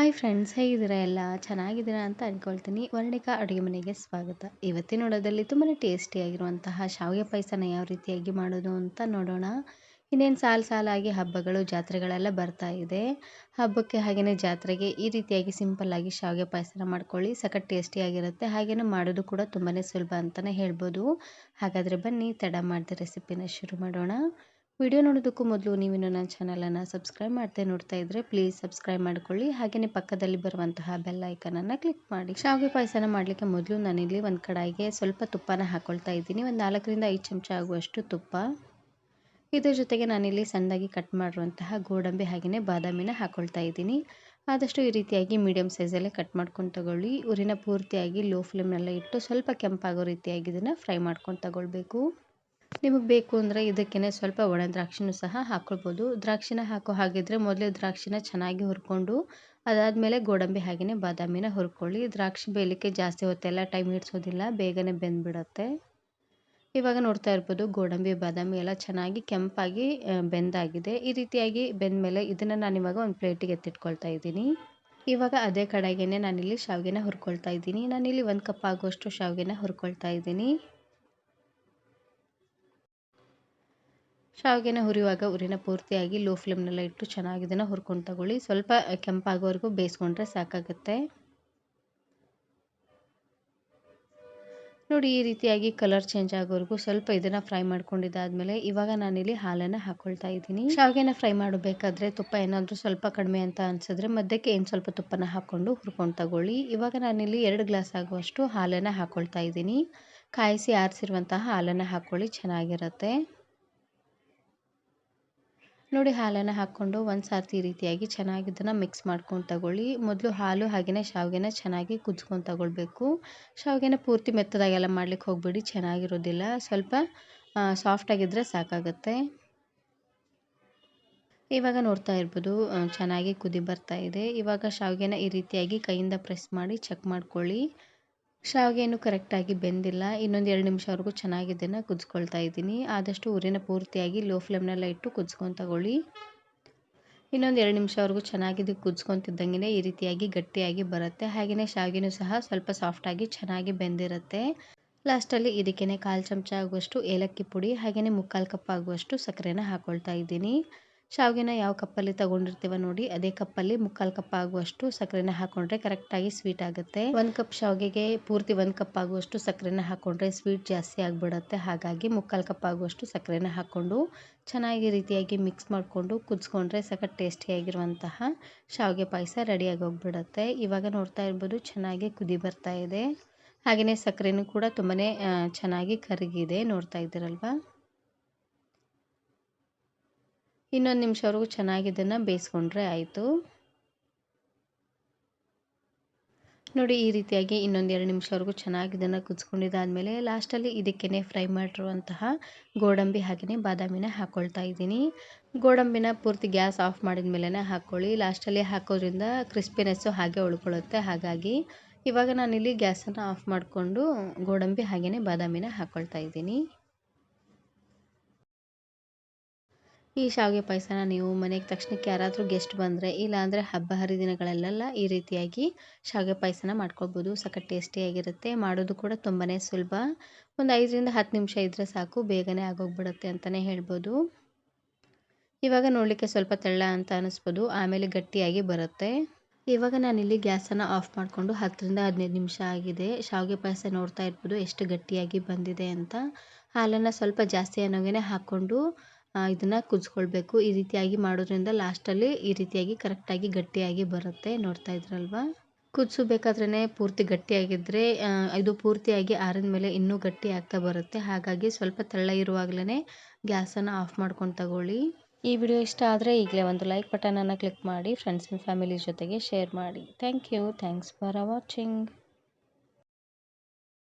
Hi friends, ಹೇಗಿದ್ದೀರಾ? ಎಲ್ಲ ಚೆನ್ನಾಗಿದ್ದೀರಾ ಅಂತ ಅಂದ್ಕೊಳ್ತೀನಿ. ವರ್ಣಿಕಾ ಅಡುಗೆ ಮನೆಗೆ ಸ್ವಾಗತ. ಇವತ್ತಿನ ನೋಡೋದಲ್ಲಿ ತುಂಬಾ ಟೇಸ್ಟಿಯಾಗಿರುವಂತಹ ಶಾವಿಗೆ ಪಾಯಸನ ಯಾವ ರೀತಿಯಾಗಿ ಮಾಡೋದು ಅಂತ ನೋಡೋಣ. ಇನ್ನೇನು ಸಾಲಾಗಿ ಹಬ್ಬಗಳು ಜಾತ್ರೆಗಳೆಲ್ಲ ಬರ್ತಾ ಇದೆ. ಹಬ್ಬಕ್ಕೆ ಹಾಗೆಯೇ ಜಾತ್ರೆಗೆ ಈ ರೀತಿಯಾಗಿ ಸಿಂಪಲ್ಲಾಗಿ ಶಾವಿಗೆ ಪಾಯಸನ ಮಾಡ್ಕೊಳ್ಳಿ. ಸಖತ್ ಟೇಸ್ಟಿಯಾಗಿರುತ್ತೆ. ಹಾಗೆಯೇ ಮಾಡೋದು ಕೂಡ ತುಂಬಾ ಸುಲಭ ಅಂತಲೇ ಹೇಳ್ಬೋದು. ಹಾಗಾದರೆ ಬನ್ನಿ ತಡ ಮಾಡದೆ ರೆಸಿಪಿನ ಶುರು ಮಾಡೋಣ. ವಿಡಿಯೋ ನೋಡೋದಕ್ಕೂ ಮೊದಲು ನೀವಿನ್ನು ನನ್ನ ಚಾನಲನ್ನು ಸಬ್ಸ್ಕ್ರೈಬ್ ಮಾಡದೆ ನೋಡ್ತಾ ಇದ್ದರೆ ಪ್ಲೀಸ್ ಸಬ್ಸ್ಕ್ರೈಬ್ ಮಾಡ್ಕೊಳ್ಳಿ. ಹಾಗೆಯೇ ಪಕ್ಕದಲ್ಲಿ ಬರುವಂತಹ ಬೆಲ್ ಐಕನನ್ನು ಕ್ಲಿಕ್ ಮಾಡಿ. ಶಾವಿಗೆ ಪಾಯಸನ ಮಾಡಲಿಕ್ಕೆ ಮೊದಲು ನಾನಿಲ್ಲಿ ಒಂದು ಕಡಾಯಿಗೆ ಸ್ವಲ್ಪ ತುಪ್ಪನ ಹಾಕ್ಕೊಳ್ತಾ ಇದ್ದೀನಿ. ಒಂದು 4ರಿಂದ 5 ಚಮಚ ಆಗುವಷ್ಟು ತುಪ್ಪ. ಇದ್ರ ಜೊತೆಗೆ ನಾನಿಲ್ಲಿ ಸಣ್ಣದಾಗಿ ಕಟ್ ಮಾಡಿರುವಂತಹ ಗೋಡಂಬಿ ಹಾಗೆಯೇ ಬಾದಾಮಿನ ಹಾಕ್ಕೊಳ್ತಾ ಇದ್ದೀನಿ. ಆದಷ್ಟು ಈ ರೀತಿಯಾಗಿ ಮೀಡಿಯಮ್ ಸೈಜಲ್ಲೇ ಕಟ್ ಮಾಡ್ಕೊಂಡು ತಗೊಳ್ಳಿ. ಉರಿನ ಪೂರ್ತಿಯಾಗಿ ಲೋ ಫ್ಲೇಮ್ನಲ್ಲೇ ಇಟ್ಟು ಸ್ವಲ್ಪ ಕೆಂಪಾಗೋ ರೀತಿಯಾಗಿ ಇದನ್ನು ಫ್ರೈ ಮಾಡ್ಕೊಂಡು ತಗೊಳ್ಬೇಕು. ನಿಮಗೆ ಬೇಕು ಅಂದರೆ ಇದಕ್ಕೇ ಸ್ವಲ್ಪ ಒಣ ದ್ರಾಕ್ಷಿನೂ ಸಹ ಹಾಕ್ಕೊಳ್ಬೋದು. ದ್ರಾಕ್ಷಿನ ಹಾಕೋ ಹಾಗಿದ್ರೆ ಮೊದಲೇ ದ್ರಾಕ್ಷಿನ ಚೆನ್ನಾಗಿ ಹುರ್ಕೊಂಡು ಅದಾದಮೇಲೆ ಗೋಡಂಬಿ ಹಾಗೆಯೇ ಬಾದಾಮಿನ ಹುರ್ಕೊಳ್ಳಿ. ದ್ರಾಕ್ಷಿ ಬೇಯಲಿಕ್ಕೆ ಜಾಸ್ತಿ ಹೊತ್ತೆಲ್ಲ ಟೈಮ್ ಹಿಡಿಸೋದಿಲ್ಲ, ಬೇಗನೆ ಬೆಂದ್ಬಿಡುತ್ತೆ. ಇವಾಗ ನೋಡ್ತಾ ಇರ್ಬೋದು ಗೋಡಂಬಿ ಬಾದಾಮಿ ಎಲ್ಲ ಚೆನ್ನಾಗಿ ಕೆಂಪಾಗಿ ಬೆಂದಾಗಿದೆ. ಈ ರೀತಿಯಾಗಿ ಬೆಂದಮೇಲೆ ಇದನ್ನು ನಾನಿವಾಗ ಒಂದು ಪ್ಲೇಟಿಗೆ ಎತ್ತಿಟ್ಕೊಳ್ತಾ ಇದ್ದೀನಿ. ಇವಾಗ ಅದೇ ಕಡೆಗೇ ನಾನಿಲ್ಲಿ ಶಾವಿಗೆನ ಹುರ್ಕೊಳ್ತಾ ಇದ್ದೀನಿ. ನಾನಿಲ್ಲಿ 1 ಕಪ್ ಆಗುವಷ್ಟು ಶಾವಿಗೆನ ಹುರ್ಕೊಳ್ತಾ ಇದ್ದೀನಿ. ಶಾವಿಗೆನ ಹುರಿಯುವಾಗ ಉರಿನ ಪೂರ್ತಿಯಾಗಿ ಲೋ ಫ್ಲೇಮ್ನಲ್ಲೇ ಇಟ್ಟು ಚೆನ್ನಾಗಿ ಇದನ್ನು ಹುರ್ಕೊಂಡು ತಗೊಳ್ಳಿ. ಸ್ವಲ್ಪ ಕೆಂಪಾಗೋವರೆಗೂ ಬೇಯಿಸ್ಕೊಂಡ್ರೆ ಸಾಕಾಗುತ್ತೆ. ನೋಡಿ, ಈ ರೀತಿಯಾಗಿ ಕಲರ್ ಚೇಂಜ್ ಆಗೋವರೆಗೂ ಸ್ವಲ್ಪ ಇದನ್ನು ಫ್ರೈ ಮಾಡ್ಕೊಂಡಿದ್ದಾದಮೇಲೆ ಇವಾಗ ನಾನಿಲ್ಲಿ ಹಾಲನ್ನು ಹಾಕ್ಕೊಳ್ತಾ ಇದ್ದೀನಿ. ಶಾವಿಗೆನ ಫ್ರೈ ಮಾಡಬೇಕಾದ್ರೆ ತುಪ್ಪ ಏನಾದರೂ ಸ್ವಲ್ಪ ಕಡಿಮೆ ಅಂತ ಅನಿಸಿದ್ರೆ ಮಧ್ಯಕ್ಕೆ ಸ್ವಲ್ಪ ತುಪ್ಪನ ಹಾಕ್ಕೊಂಡು ಹುರ್ಕೊಂಡು ತಗೊಳ್ಳಿ. ಇವಾಗ ನಾನಿಲ್ಲಿ 2 ಗ್ಲಾಸ್ ಆಗುವಷ್ಟು ಹಾಲನ್ನು ಹಾಕ್ಕೊಳ್ತಾ ಇದ್ದೀನಿ. ಕಾಯಿಸಿ ಆರಿಸಿರುವಂತಹ ಹಾಲನ್ನು ಹಾಕ್ಕೊಳ್ಳಿ, ಚೆನ್ನಾಗಿರುತ್ತೆ. ನೋಡಿ, ಹಾಲನ್ನು ಹಾಕ್ಕೊಂಡು ಒಂದು ಸಾರ್ತಿ ಈ ರೀತಿಯಾಗಿ ಚೆನ್ನಾಗಿ ಇದನ್ನು ಮಿಕ್ಸ್ ಮಾಡ್ಕೊಂಡು ತಗೊಳ್ಳಿ. ಮೊದಲು ಹಾಲು ಹಾಗೆಯೇ ಶಾವಿಗೆನ ಚೆನ್ನಾಗಿ ಕುದಿಸ್ಕೊಂಡು ತಗೊಳ್ಬೇಕು. ಶಾವಿಗೆನ ಪೂರ್ತಿ ಮೆತ್ತದಾಗೆಲ್ಲ ಮಾಡ್ಲಿಕ್ಕೆ ಹೋಗಬೇಡಿ, ಚೆನ್ನಾಗಿರೋದಿಲ್ಲ. ಸ್ವಲ್ಪ ಸಾಫ್ಟಾಗಿದ್ದರೆ ಸಾಕಾಗುತ್ತೆ. ಇವಾಗ ನೋಡ್ತಾ ಇರ್ಬೋದು ಚೆನ್ನಾಗಿ ಕುದಿ ಬರ್ತಾ ಇದೆ. ಇವಾಗ ಶಾವಿಗೆನ ಈ ರೀತಿಯಾಗಿ ಕೈಯಿಂದ ಪ್ರೆಸ್ ಮಾಡಿ ಚೆಕ್ ಮಾಡ್ಕೊಳ್ಳಿ. ಶಾವಿಗೆ ಇನ್ನೂ ಕರೆಕ್ಟಾಗಿ ಬೆಂದಿಲ್ಲ. ಇನ್ನೊಂದು 2 ನಿಮಿಷವರೆಗೂ ಚೆನ್ನಾಗಿ ಇದನ್ನು ಕುದಿಸ್ಕೊಳ್ತಾ ಇದ್ದೀನಿ. ಆದಷ್ಟು ಉರಿನ ಪೂರ್ತಿಯಾಗಿ ಲೋ ಫ್ಲೇಮ್ನಲ್ಲೇ ಇಟ್ಟು ಕುದಿಸ್ಕೊಂಡು ತಗೊಳ್ಳಿ. ಇನ್ನೊಂದು 2 ನಿಮಿಷವರೆಗೂ ಚೆನ್ನಾಗಿ ಕುದಿಸ್ಕೊತಿದ್ದಂಗೆ ಈ ರೀತಿಯಾಗಿ ಗಟ್ಟಿಯಾಗಿ ಬರುತ್ತೆ. ಹಾಗೆಯೇ ಶಾವಿಗೆನೂ ಸಹ ಸ್ವಲ್ಪ ಸಾಫ್ಟಾಗಿ ಚೆನ್ನಾಗಿ ಬೆಂದಿರುತ್ತೆ. ಲಾಸ್ಟಲ್ಲಿ ಇದಕ್ಕೇ 1/4 ಚಮಚ ಆಗುವಷ್ಟು ಏಲಕ್ಕಿ ಪುಡಿ ಹಾಗೆಯೇ 3/4 ಕಪ್ ಆಗುವಷ್ಟು ಸಕ್ಕರೆನ ಹಾಕ್ಕೊಳ್ತಾ ಇದ್ದೀನಿ. ಶಾವಿಗೆನ ಯಾವ ಕಪ್ಪಲ್ಲಿ ತೊಗೊಂಡಿರ್ತೀವ ನೋಡಿ ಅದೇ ಕಪ್ಪಲ್ಲಿ 3/4 ಕಪ್ ಆಗುವಷ್ಟು ಸಕ್ಕರೆನ ಹಾಕ್ಕೊಂಡ್ರೆ ಕರೆಕ್ಟಾಗಿ ಸ್ವೀಟ್ ಆಗುತ್ತೆ. 1 ಕಪ್ ಶಾವಿಗೆಗೆ ಪೂರ್ತಿ 1 ಕಪ್ ಆಗುವಷ್ಟು ಸಕ್ಕರೆನ ಹಾಕ್ಕೊಂಡ್ರೆ ಸ್ವೀಟ್ ಜಾಸ್ತಿ ಆಗಿಬಿಡುತ್ತೆ. ಹಾಗಾಗಿ 3/4 ಕಪ್ ಆಗುವಷ್ಟು ಸಕ್ಕರೆನ ಹಾಕ್ಕೊಂಡು ಚೆನ್ನಾಗಿ ರೀತಿಯಾಗಿ ಮಿಕ್ಸ್ ಮಾಡಿಕೊಂಡು ಕುದಿಸ್ಕೊಂಡ್ರೆ ಸಖತ್ ಟೇಸ್ಟಿಯಾಗಿರುವಂತಹ ಶಾವಿಗೆ ಪಾಯಸ ರೆಡಿಯಾಗಿ ಹೋಗ್ಬಿಡುತ್ತೆ. ಇವಾಗ ನೋಡ್ತಾ ಇರ್ಬೋದು ಚೆನ್ನಾಗಿ ಕುದಿ ಬರ್ತಾ ಇದೆ. ಹಾಗೆಯೇ ಸಕ್ಕರೆನೂ ಕೂಡ ತುಂಬಾ ಚೆನ್ನಾಗಿ ಕರಗಿದೆ, ನೋಡ್ತಾ ಇದ್ದೀರಲ್ವಾ. ಇನ್ನೊಂದು ನಿಮಿಷವರೆಗೂ ಚೆನ್ನಾಗಿ ಇದನ್ನು ಬೇಯಿಸ್ಕೊಂಡ್ರೆ ಆಯಿತು. ನೋಡಿ, ಈ ರೀತಿಯಾಗಿ ಇನ್ನೊಂದು 2 ನಿಮಿಷವರೆಗೂ ಚೆನ್ನಾಗಿ ಇದನ್ನು ಕುದಿಸ್ಕೊಂಡಿದ್ದಾದಮೇಲೆ ಲಾಸ್ಟಲ್ಲಿ ಇದಕ್ಕೇ ಫ್ರೈ ಮಾಡಿರುವಂತಹ ಗೋಡಂಬಿ ಹಾಗೆಯೇ ಬಾದಾಮಿನ ಹಾಕ್ಕೊಳ್ತಾ ಇದ್ದೀನಿ. ಗೋಡಂಬಿನ ಪೂರ್ತಿ ಗ್ಯಾಸ್ ಆಫ್ ಮಾಡಿದ ಮೇಲೇ ಹಾಕ್ಕೊಳ್ಳಿ. ಲಾಸ್ಟಲ್ಲಿ ಹಾಕೋದ್ರಿಂದ ಕ್ರಿಸ್ಪಿನೆಸ್ಸು ಹಾಗೆ ಉಳ್ಕೊಳ್ಳುತ್ತೆ. ಹಾಗಾಗಿ ಇವಾಗ ನಾನಿಲ್ಲಿ ಗ್ಯಾಸನ್ನು ಆಫ್ ಮಾಡಿಕೊಂಡು ಗೋಡಂಬಿ ಹಾಗೆಯೇ ಬಾದಾಮಿನ ಹಾಕ್ಕೊಳ್ತಾ ಇದ್ದೀನಿ. ಈ ಶಾವಿಗೆ ಪಾಯಸನ ನೀವು ಮನೆಗೆ ತಕ್ಷಣಕ್ಕೆ ಯಾರಾದರೂ ಗೆಸ್ಟ್ ಬಂದರೆ ಇಲ್ಲಾಂದರೆ ಹಬ್ಬ ಹರಿದಿನಗಳಲ್ಲೆಲ್ಲ ಈ ರೀತಿಯಾಗಿ ಶಾವಿಗೆ ಪಾಯಸನ ಮಾಡ್ಕೊಳ್ಬೋದು. ಸಖತ್ ಟೇಸ್ಟಿಯಾಗಿರುತ್ತೆ. ಮಾಡೋದು ಕೂಡ ತುಂಬಾ ಸುಲಭ. ಒಂದು 5ರಿಂದ 10 ನಿಮಿಷ ಇದ್ದರೆ ಸಾಕು, ಬೇಗನೆ ಆಗೋಗ್ಬಿಡುತ್ತೆ ಅಂತಲೇ ಹೇಳ್ಬೋದು. ಇವಾಗ ನೋಡಲಿಕ್ಕೆ ಸ್ವಲ್ಪ ತೆಳ್ಳ ಅಂತ ಅನ್ನಿಸ್ಬೋದು, ಆಮೇಲೆ ಗಟ್ಟಿಯಾಗಿ ಬರುತ್ತೆ. ಇವಾಗ ನಾನಿಲ್ಲಿ ಗ್ಯಾಸನ್ನು ಆಫ್ ಮಾಡಿಕೊಂಡು 10ರಿಂದ 15 ನಿಮಿಷ ಆಗಿದೆ. ಶಾವಿಗೆ ಪಾಯಸ ನೋಡ್ತಾ ಇರ್ಬೋದು ಎಷ್ಟು ಗಟ್ಟಿಯಾಗಿ ಬಂದಿದೆ ಅಂತ. ಹಾಲನ್ನು ಸ್ವಲ್ಪ ಜಾಸ್ತಿ ಅನ್ನೋಂಗೆ ಹಾಕ್ಕೊಂಡು ಇದನ್ನು ಕುದಿಸ್ಕೊಳ್ಬೇಕು. ಈ ರೀತಿಯಾಗಿ ಮಾಡೋದ್ರಿಂದ ಲಾಸ್ಟಲ್ಲಿ ಈ ರೀತಿಯಾಗಿ ಕರೆಕ್ಟಾಗಿ ಗಟ್ಟಿಯಾಗಿ ಬರುತ್ತೆ, ನೋಡ್ತಾ ಇದ್ರಲ್ವಾ. ಕುದಿಸಬೇಕಾದ್ರೇ ಪೂರ್ತಿ ಗಟ್ಟಿಯಾಗಿದ್ದರೆ ಇದು ಪೂರ್ತಿಯಾಗಿ ಆರಿದ ಮೇಲೆ ಇನ್ನೂ ಗಟ್ಟಿ ಆಗ್ತಾ ಬರುತ್ತೆ. ಹಾಗಾಗಿ ಸ್ವಲ್ಪ ತೆಳ್ಳ ಇರುವಾಗಲೇ ಗ್ಯಾಸನ್ನು ಆಫ್ ಮಾಡ್ಕೊಂಡು ತಗೊಳ್ಳಿ. ಈ ವಿಡಿಯೋ ಇಷ್ಟ ಆದರೆ ಈಗಲೇ ಒಂದು ಲೈಕ್ ಬಟನನ್ನು ಕ್ಲಿಕ್ ಮಾಡಿ ಫ್ರೆಂಡ್ಸ್ ಆ್ಯಂಡ್ ಫ್ಯಾಮಿಲಿ ಜೊತೆಗೆ ಶೇರ್ ಮಾಡಿ. Thanks for watching.